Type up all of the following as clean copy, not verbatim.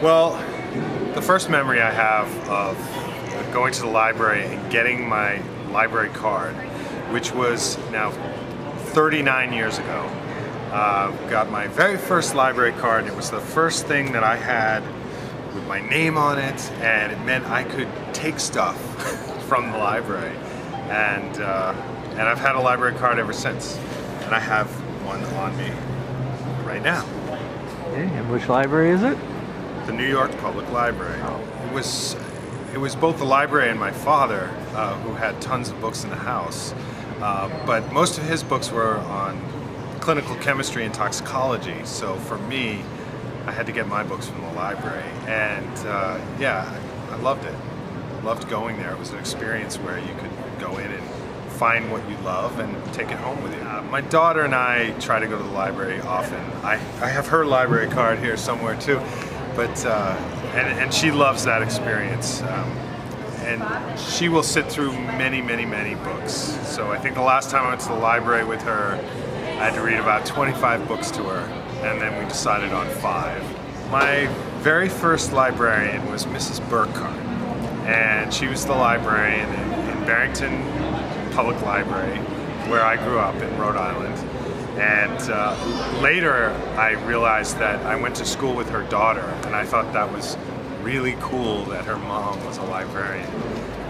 Well, the first memory I have of going to the library and getting my library card, which was now 39 years ago, got my very first library card. It was the first thing that I had with my name on it, and it meant I could take stuff from the library. And I've had a library card ever since, and I have one on me right now. Okay, and which library is it? The New York Public Library. It was both the library and my father, who had tons of books in the house, but most of his books were on clinical chemistry and toxicology. So for me, I had to get my books from the library, and yeah, I loved it. I loved going there. It was an experience where you could go in and find what you love and take it home with you. My daughter and I try to go to the library often. I have her library card here somewhere too, but and she loves that experience. And she will sit through many books. So I think the last time I went to the library with her, I had to read about 25 books to her, and then we decided on 5. My very first librarian was Mrs. Burkhardt, and she was the librarian in Barrington Public Library, where I grew up in Rhode Island. And later I realized that I went to school with her daughter, and I thought that was really cool that her mom was a librarian.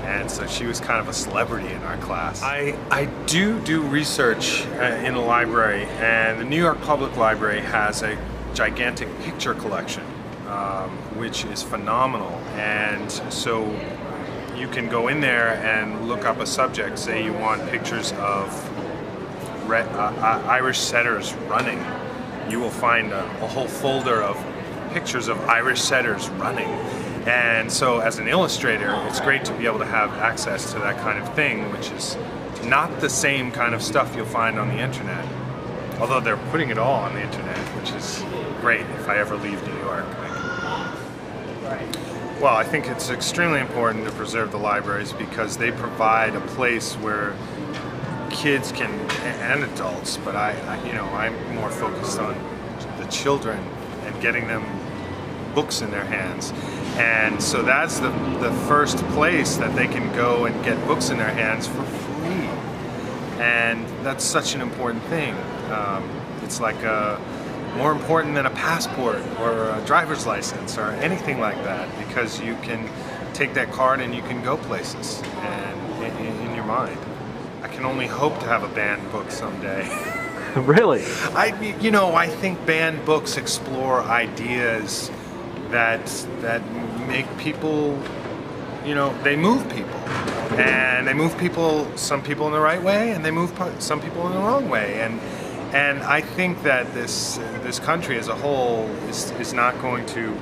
And so she was kind of a celebrity in our class. I do research in the library, and the New York Public Library has a gigantic picture collection, which is phenomenal. And so you can go in there and look up a subject. Say you want pictures of Irish setters running. You will find a whole folder of pictures of Irish setters running. And so as an illustrator, it's great to be able to have access to that kind of thing, which is not the same kind of stuff you'll find on the internet. Although they're putting it all on the internet, which is great if I ever leave New York. Well, I think it's extremely important to preserve the libraries because they provide a place where kids can, and adults, but I'm more focused on the children and getting them books in their hands. And so that's the first place that they can go and get books in their hands for free. And that's such an important thing. It's like more important than a passport or a driver's license or anything like that, because you can take that card and you can go places and in your mind. I can only hope to have a banned book someday. Really? I think banned books explore ideas that make people, they move people. And they move people, some people in the right way, and they move some people in the wrong way. And I think that this country as a whole is not going to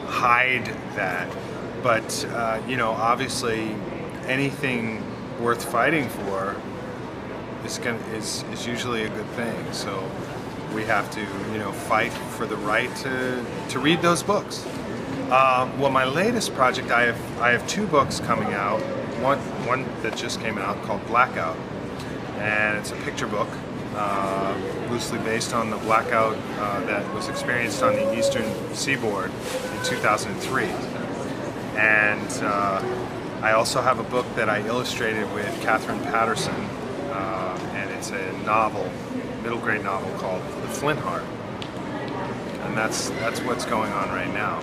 hide that. But obviously anything worth fighting for is usually a good thing. So we have to fight for the right to read those books. Well, my latest project, I have 2 books coming out. One that just came out called Blackout, and it's a picture book, loosely based on the blackout that was experienced on the eastern seaboard in 2003. And I also have a book that I illustrated with Catherine Patterson, and it's a novel, middle grade novel called The Flint Heart. And that's what's going on right now.